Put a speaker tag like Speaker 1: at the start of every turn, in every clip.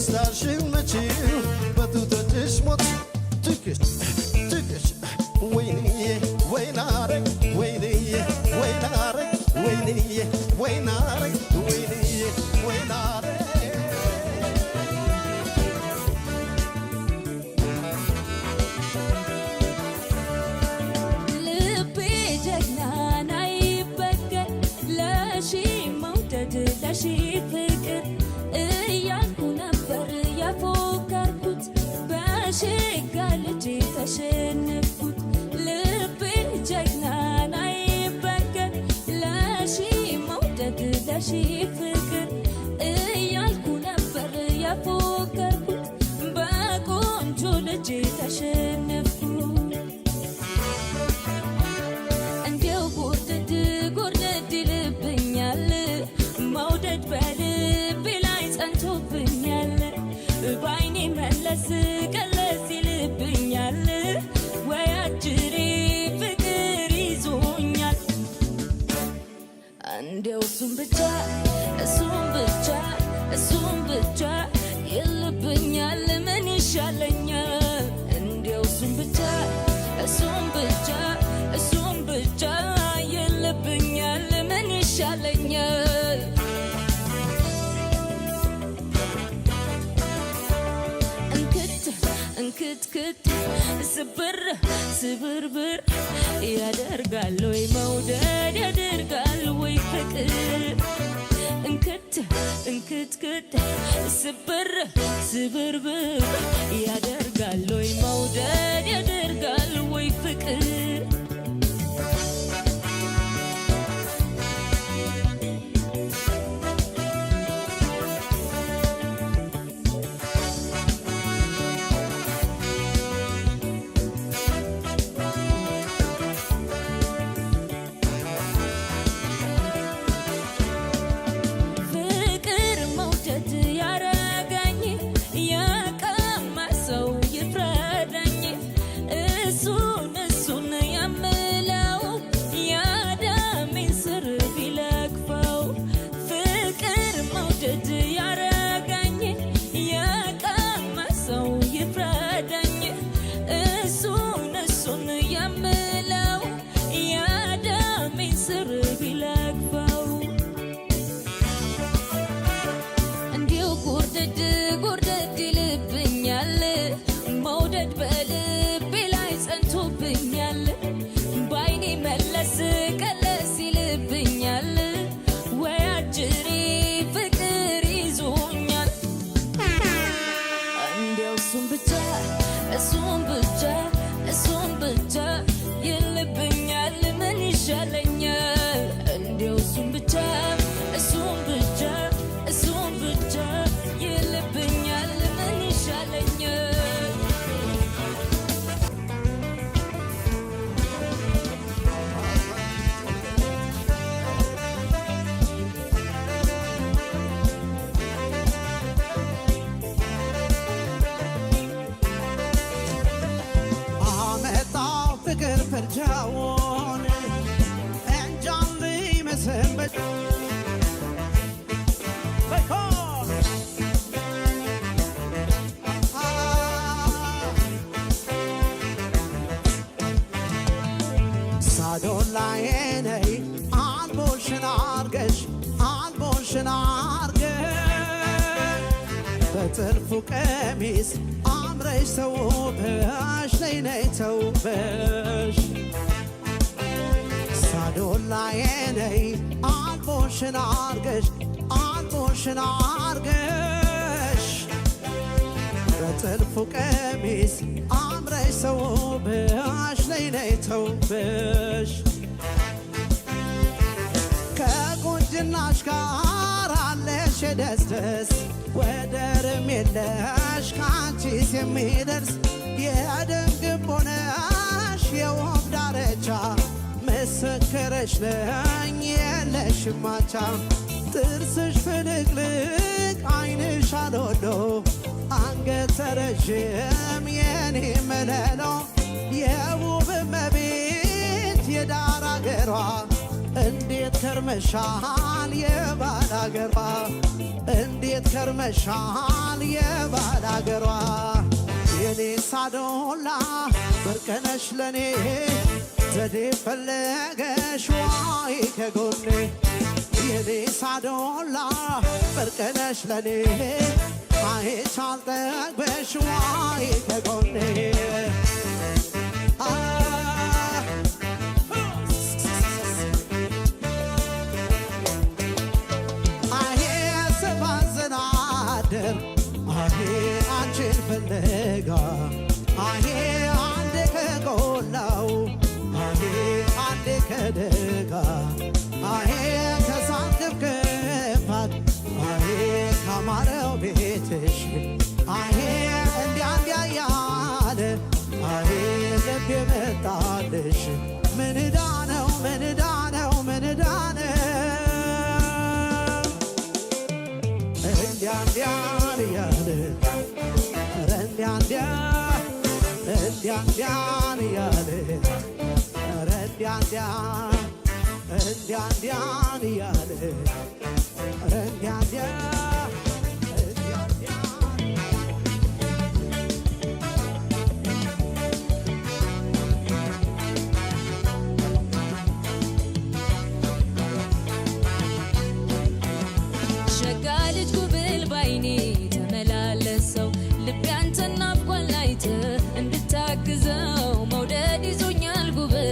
Speaker 1: ደስታሽን መቼው በጡቶችሽ ሞት ትክሽ ወይንዬ ወይናረግ ወይንዬ ወይናረግ ወይንዬ ወይናረግ ወይንዬ ወይናረግ
Speaker 2: ልቤ ጀግናን አይበገር ለሺ መውደድ ለሺ ፍቅር እያልኩ ነበር ያፎከርኩት በሽጋ ልጅ ተሸነፍኩት ልቤ ጀግናን አይበገር ለሺ መውደድ ለሺ ፍቅር እያልኩ ነበር ያፎከርኩት በቆንጆ ልጅ ተሸነፍኩት እንዲያው ጎርደድ ጎርደድ ይልብኛል መውደድ በልቤ ላይ ጸንቶብኛል በአይኔ መለስ ቀለስ ይልብኛል ወይ አጅሬ ፍቅር ይዞኛል እንዲያው እሱም ብቻ ይልብኛል ምን ይሻለኛል እንዲያው እሱም ብቻ ይልብኛል ምን ይሻለኛል እንክትክት ስብርብር ያደርጋል ወይ መውደድ ያደርጋል ወይ ፍቅር እንክትክት ስብርብር ያደርጋል ወይ መውደድ ያደርጋል ወይ ፍቅር ጎርደድ ይልብኛል መውደድ በልቤ ላይ ጸንቶብኛል በአይኔ መለስ ቀለስ ይልብኛል ወይ አጅሬ ፍቅር ይዞኛል እንዲያው እሱም ብቻ ይልብኛል ምን ይሻለኛል እንዲያው እሱም ብቻ ይልብኛል ምን ይሻለኛል
Speaker 1: አመጣው ፍቅር ፍርጃውን እንጃን መሰንበት ሳዶላዬ ነይ አልቦሽን አርገሽ በጥልፉ ቀሚስ አምረሽ ተውበሽ ነይ ተውበሽ ሳዶላዬ ነይ አልቦሽን አርገሽ በጥልፉ ቀሚስ አምረሽ ተውበሽ ነይ ተውበሽ ከቁንጅናሽ ጋር አለሽ ደስደስ ወደርም የለሽ ካንቺስ የሚደርስ የደም ግብ ሆነሽ የወፍ ዳርቻ ምስክርሽ ነኝ የለሽም አቻ ጥርስሽ ፍልቅልቅ ዓይንሽ አሎሎ አንገተ ረዥም የኔ መለሎ የውብ እመቤት የዳር አገሯ እንዴት ከርመሻል የባላገሯ እንዴት ከርመሻል የባላገሯ የኔ ሳዶላ ብርቅነሽ ለኔ ዘዴ ፈለገሽ ዋይ ከጎኔ የኔ ሳዶላ ብርቅነሽ ለኔ አይቻል ጠግበሽ ዋይ ከጎኔ አንቺን ፍለጋ አንዴ ከቆላው አንዴ ከደጋ ከሳንድብ ክፋት ካማረው ቤትሽ እንዲያ ያለ ልብ የመጣልሽ ምን ዕዳ ነው ምን ዕዳ ነው ምን ዕዳ ነው እንዲያ ያለ እንዲያ ያለ
Speaker 2: ሸጋ ልጅ ጉብል ባይኔ ተመላለሰው ልቤ አንተን ናፍቋል አይተህ እንድታግዘው መውደድ ይዞኛል ጉብል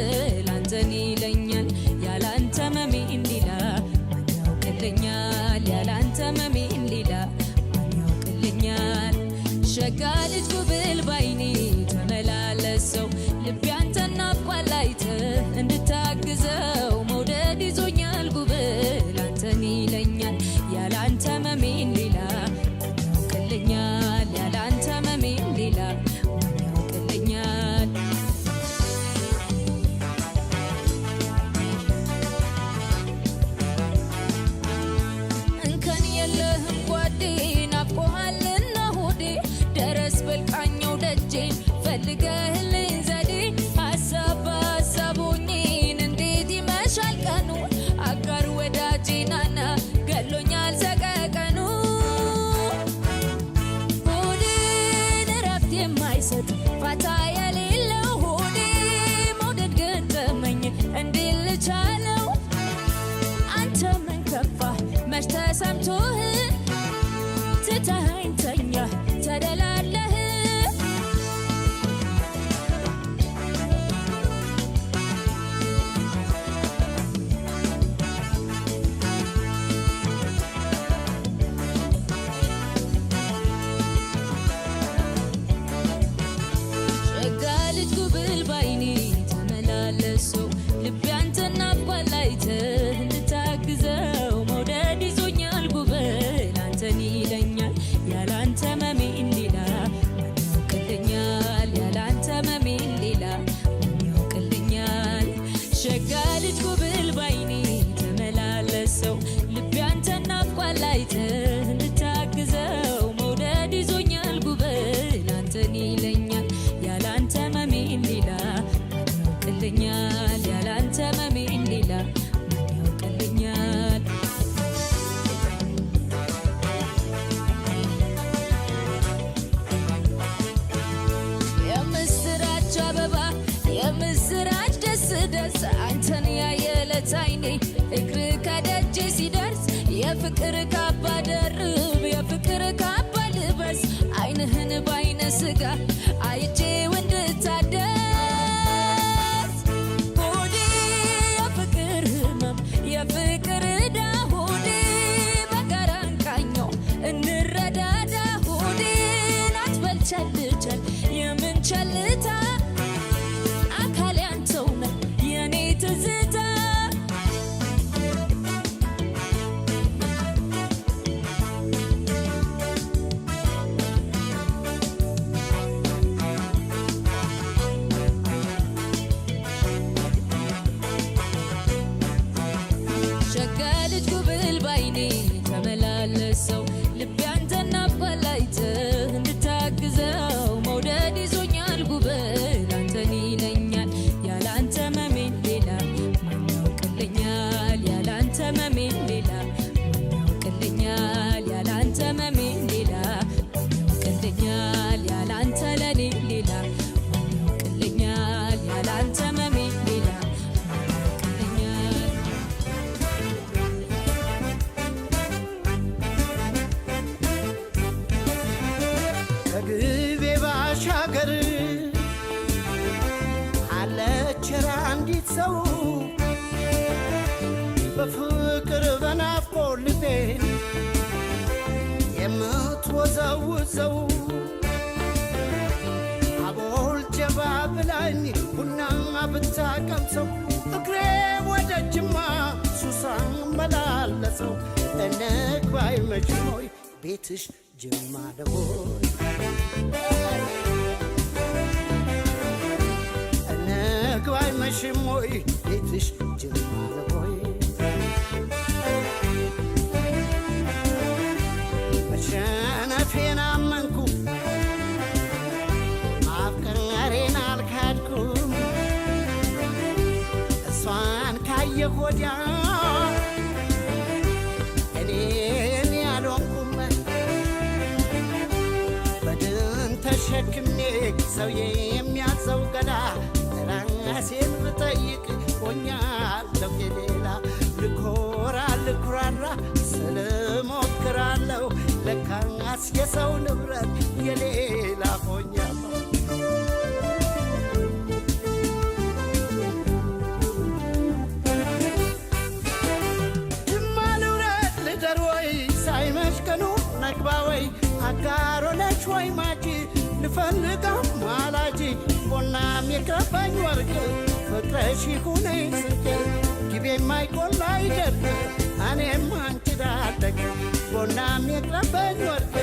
Speaker 2: አንተን ይለኛል ያላንተ መሜን ሌላ ማን ያውቅልኛል ያላንተ መሜን ሌላ ማን ያውቅልኛል ሸጋ ልጅ ጉብል ባይኔ ተመላለሰው ልቤ አንተን ናፍቋል አይተህ እንድታግዘው መውደድ ይዞኛል ጉብል አንተን ይለኛል ያላንተ መሜን ሌላ ማን ያውቅልኛል ያላንተ መሜን ሌላ ማን ያውቅልኛል እንከን የለህም ጓዴ ናፍቆሃልና ሆዴ ደረስ በልቃኘው ደጄን ፈልገህልኝ ዘዴ ሀሳብ በሀሳብ ሆኜን እንዴት ይመሻል ቀኑ አጋር ወዳጄ ናና ገሎኛል ሰቀቀኑ ሆዴን እረፍት የማይሰጥ ፋታ የሌለው ሆዴ መውደድ ገጠመኝ እንዴት ልቻለው አንተ ምን ከፋህ መች ተሰምቶህ ትተኸኝ ተኛህ ተደላለህ ሸጋ ልጅ ጉብል ባይኔ ተመላለሰው ልቤ አንተን ናፍቋል አይተህ እንድታግዘው መውደድ ይዞኛል ጉብል አንተን ይለኛል ያላንተ መሜን ሌላ ማን ያውቅልኛል ያላንተ መሜን ሌላ ማን ያውቅልኛል ሸጋ ልጅ ጉብል ባይኔ ተመላለሰው ልቤ አንተን ናፍቋል አይተህ እንድታግዘው መውደድ ይዞኛል ጉብል አንተን ይለኛል ያላንተ መሜን ሌላ ማን ያውቅልኛል ያላንተ መሜን ሌላ ማን ያውቅልኛል የምስራች አበባ የምስራች ደስ ደስ አንተን ያየለት አይኔ እግር ከደጄ ሲደርስ የፍቅር ካባ ደርብ የፍቅር ካባ ልበስ አይንህን ባይነ ስጋ አይቼው እንድታደስ ሆዴ የፍቅር ህመም የፍቅር ዕዳ ሆዴ በጋራ እንቃኘው እንረዳዳ ሆዴን አትበል ቸልቸል የምን ቸልታ አካል ያንተው ነህ የኔ ትዝታ
Speaker 3: ሰው በፍቅር በናፍቆት ልቤን የምትወዘውዘው አቦል ጀባ ብላኝ ቡና ብታቀምሰው እግሬ ወደ ጅማ ሱሳን መላለሰው እንግባይ መችሞይ ቤትሽ ጅማ ደቦይ እንግባይ መሽሞይ ቤትሽ ጅማ ደቦይ መሸነፌን አመንኩ ማፍቀሬን አልካድኩም እሷን ካየሁ ወዲያ እኔን ያልሆንኩም በድን ተሸክሜ ሰው የሚያዘው ገላ ራሴን ብጠይቅ ሆኛለሁ የሌላ ልኮራ ልኩራራ ስልሞክራለሁ ለካስ የሰው ንብረት የሌላ ሆኛለሁ ጅማ ልውረድ ልደር ወይ ሳይመሽ ቀኑ ነግባ ወይ አጋሮነች ወይ ማጂ ልፈልጋም ማላጂ ቦናም የከፋኝ ወርቅ ፍቅረሽ ይሁነኝ ስንቄ ግቤ የማይቆላ አይደርቅ እኔም አንቺ ዳደግ ቦናም የከፋኝ ወርቅ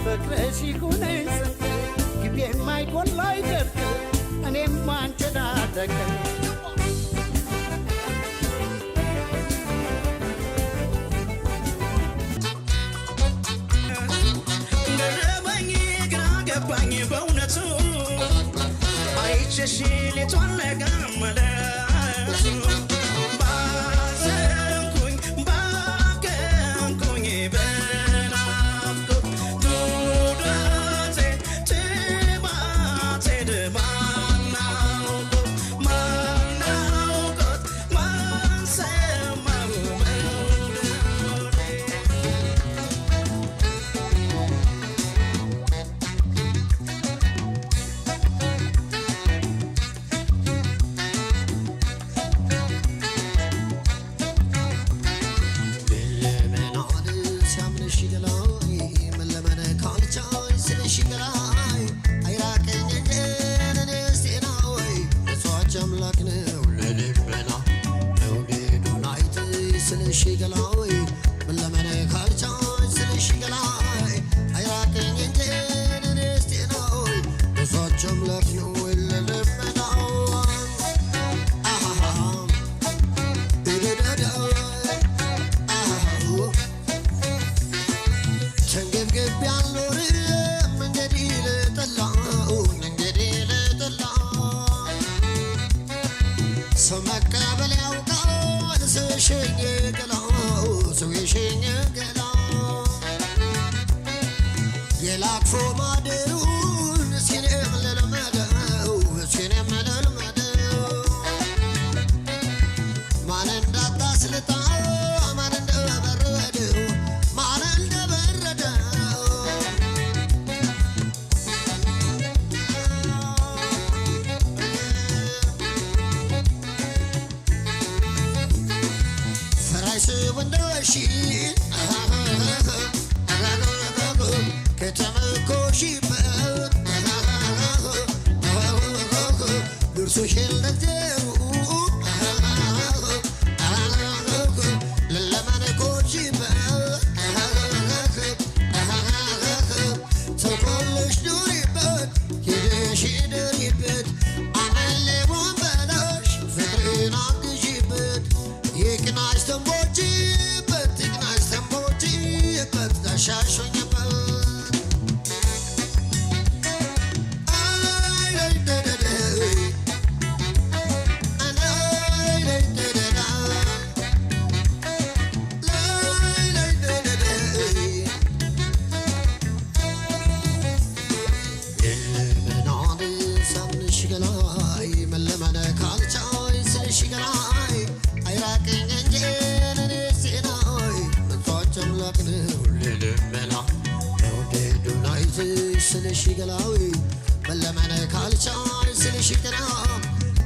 Speaker 3: ፍቅረሽ ይሁነኝ ስንቄ ግቤ የማይቆላ አይደርቅ እኔም አንቺ ዳደግ ገባኝ በእውነቱ አይቼሽ ሌቷን ለጋመለሱ ባዘንኩኝ ባገንኩኝ በናፍቆት ዱዳቴ ትባቴ ማናውቆት ማናውቆት ማንሰማው መውደዴ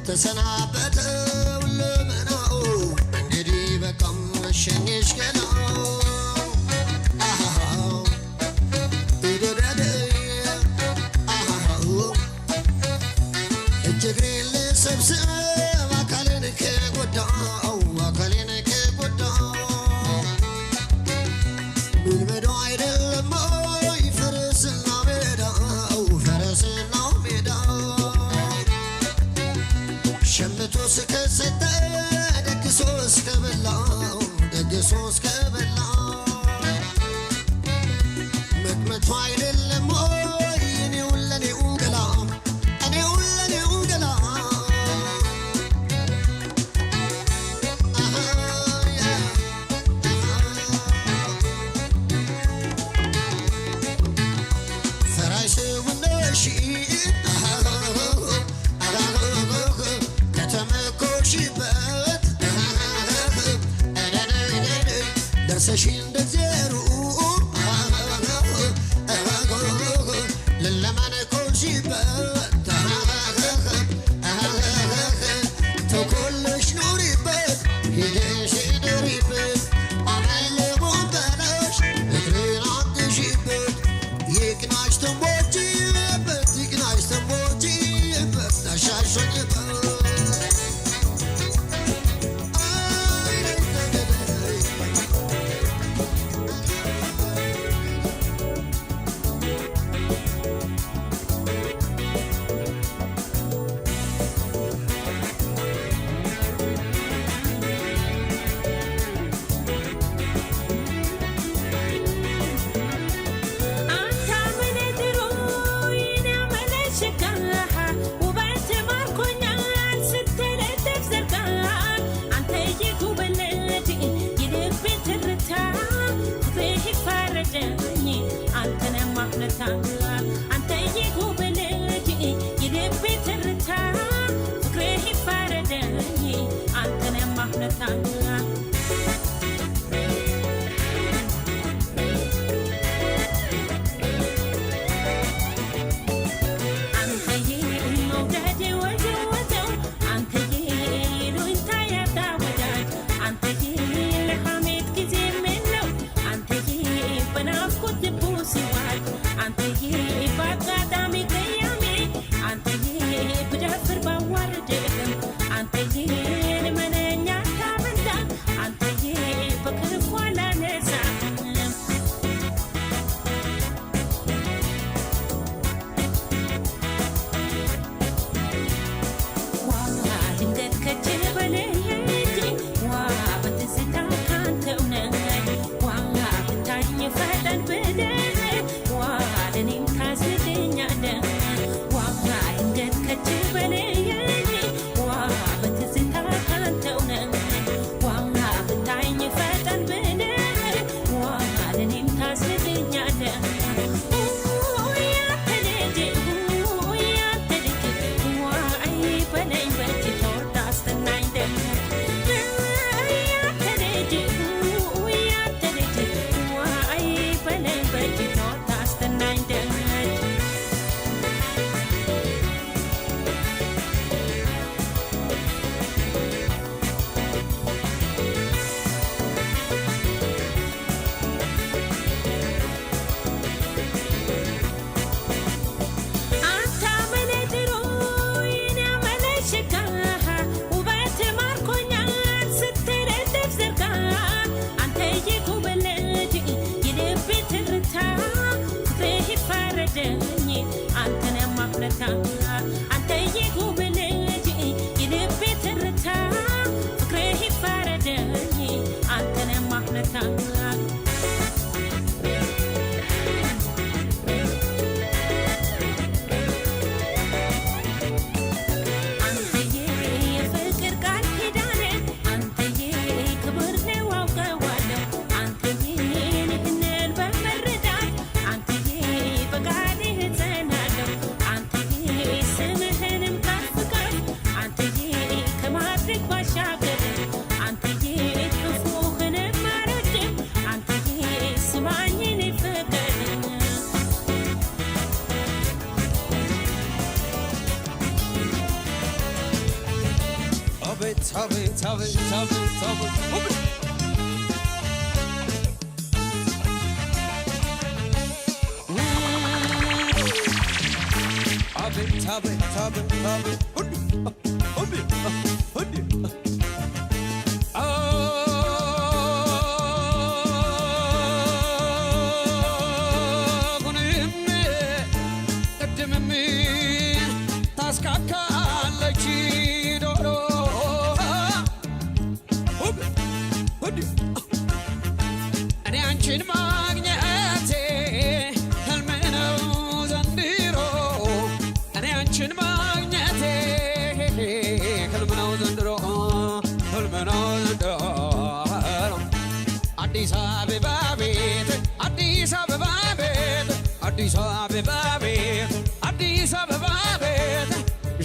Speaker 4: ተሰናበተው
Speaker 3: ሸኝሽ ገና እጅግሬን ልሰብስብ አካሌን ከጎዳው አካሌን ከጎዳው ጉልበዶ አይደለም ወይ ፈረስና ሜዳው ፈረስና ሜዳው ሸምቶ እስከሰጠ ደግሶ እስከበላው ደግሶ እስከበላው መቅመቱ አይደለም ወይ እኔውን ለኔው ገላ እኔውን ለኔው ገላ ፈራሽ ውነሺ ከተመኮሽበት ደርሰሽ እንደዜሩ ልለመነኮሽበት ተኮለሽ ኑሪበት ሄደሽ ኑሪበት አመለቦን በለሽ እግሬን አግዢበት ይቅናሽ ተንቦጂበት ይቅናሽ ተንቦጂበት ታሻሸኝበት
Speaker 1: Tabii.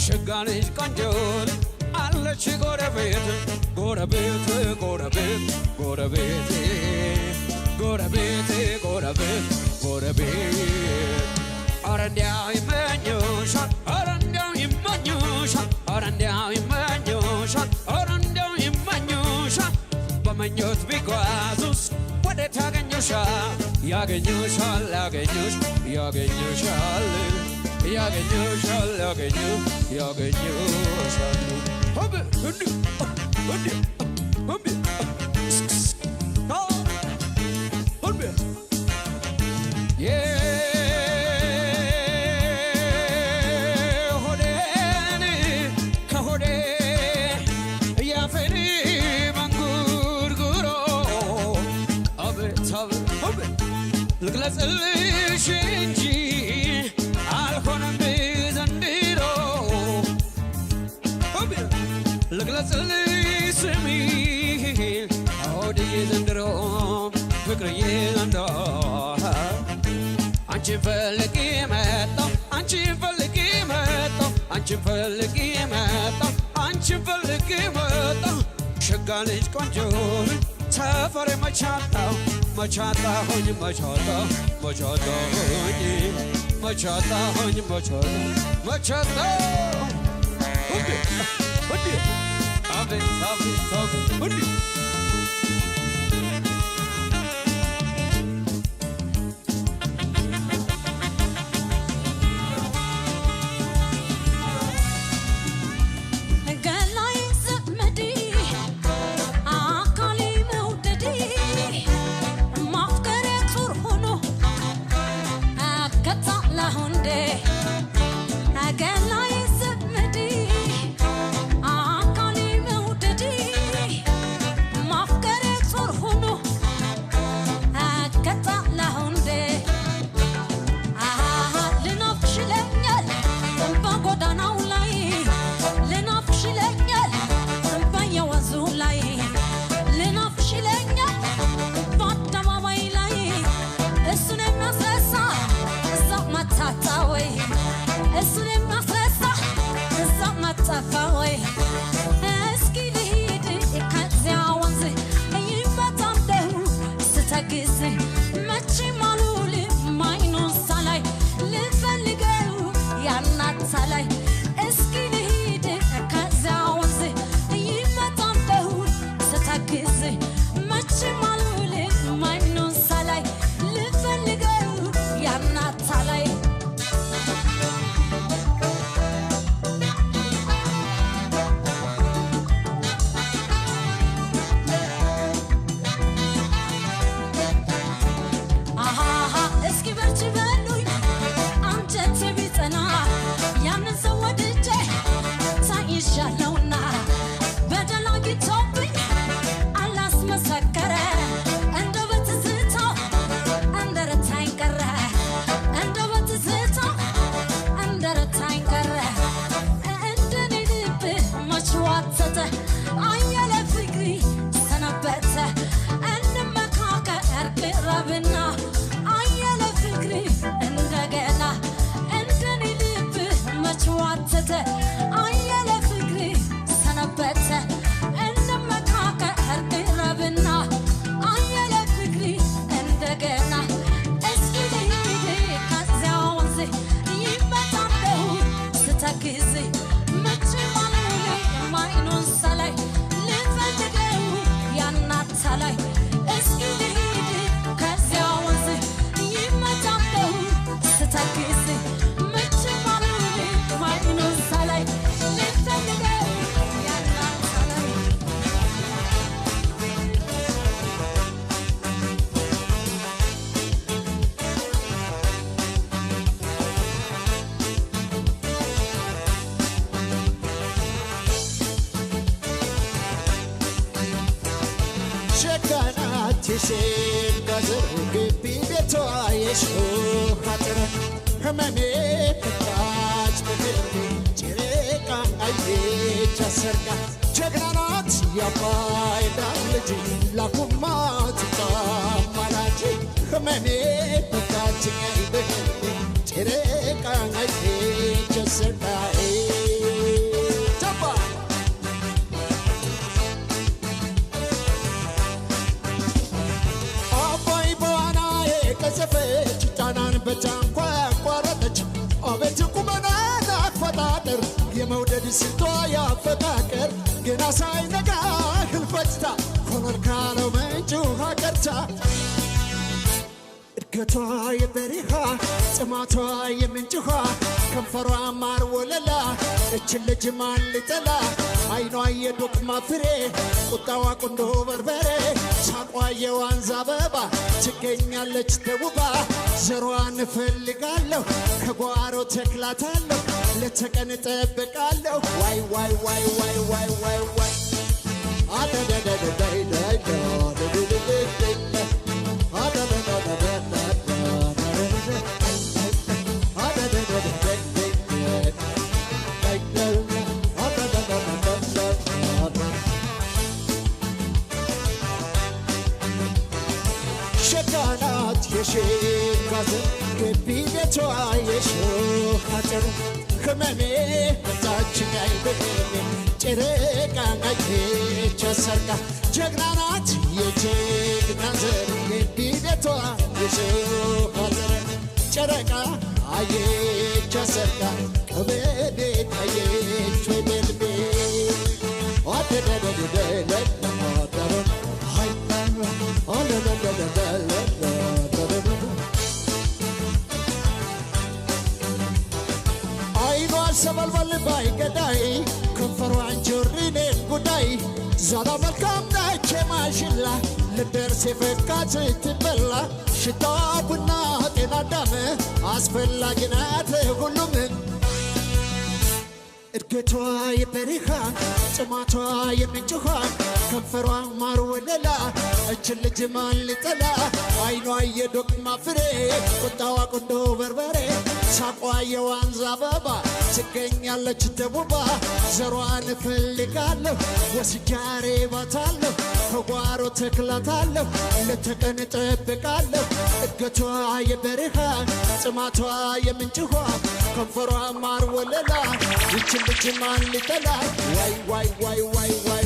Speaker 4: Shagani's conjure, I'll let you go to bed, go to bed, go to bed, go to bed, go to bed, go to bed, go to bed. Aran down in Manushot, Aran down in Manushot, Aran down in Manushot, Aran down in Manushot. But my youth because what they talking you shall, Yaganusha, Laganus, Yaganusha. Yaganusha, Yaganusha. Hobby, hobby, hobby, hobby. Hobby. Yeah. Hodeni, kahode. Yafeni mangurguro. Hobby, hobby, hobby. Look, let's shinji. Look at the me. How do you under all? Quickly under. Aren't you for the game at all? Aren't you for the game at all? Aren't you for the game at all? Aren't you for the game at all? Sugar is control. Tough for a machata. Machata, honey, machata. Machata, honey. Machata, honey, machata. Machata. Ave, ave, ave,
Speaker 3: የሼን ጋዘር ግቢ ቤቷ የሾህ አጥር ህመሜ ፍታች በግርጌ ጨረቃ አየች አሰርጋ ጀግና ናት የአባይ ዳር ልጅ ላኩማ ትጣማላች ህመሜ ፍታች በግርጌ ጨረቃ አየች አሰርጋ ቀዘፈች ጣናን በታንኳ ያቋረጠች አቤት ቁመናን አፈጣጠር የመውደድ ስልቷ ያፈቃቀር ገና ሳይነጋ ህልፈትታ ኮኖር ካለው ምንጭ ውሃ ቀርታ እድገቷ የበሪሃ ጽማቷ የምንጭ ውሃ ከንፈሯ ማር ወለላ እችን ልጅ ማን ሊጠላ አይኗ የዶቅማ ፍሬ ቁጣዋ ቁንዶ በርበሬ ሳቋ የዋንዛ አበባ ትገኛለች ተውባ ዘሯን እፈልጋለሁ ከጓሮ ተክላታለሁ ለተቀን እጠብቃለሁ ዋይ ዋይ ዋይ ዋይ ዋይ ዋይ ዋይ ሸጋናት የሼን ጋዘር ግቢ ቤቷ የሾህ አጥር ህመሜ መጣችኝ አይበገሜ ጨረቃ አየች አሰርጋ ጀግና ናት የጀግና ዘር ግቢ ቤቷ የሾህ አጥር ጨረቃ አየች አሰርጋ ቀበሌ ታየች ወይ ቤልቤ አይኗ ሰበልበል ባይ ገዳይ ከንፈሯን ጆሪኔን ጉዳይ ዛላ መልካም ነች ማሽላ ልደርስ የፈካት ትበላ ሽታዋ ቡና ጤና ዳም አስፈላጊ ናት ሁሉም እድገቷ የበሪሃ ጽማቷ የምንጭ ውሃ ከንፈሯ ማር ወለላ እችን ልጅ ማን ሊጠላ አይኗ የዶቅማ ፍሬ ቁጣዋ ቁንዶ በርበሬ ሳቋ የዋንዛ አበባ ትገኛለች ተውባ ዘሯን እፈልጋለሁ ወስጄ አሬባታለሁ ከጓሮ ተክላታለሁ ለተቀን እጠብቃለሁ እድገቷ የበሪሃ ጽማቷ የምንጭ ውሃ ከንፈሯ ማር ወለላ ይችን ልጅ ማን ሊጠላ ዋይ ዋይ ዋይ ዋይ ዋይ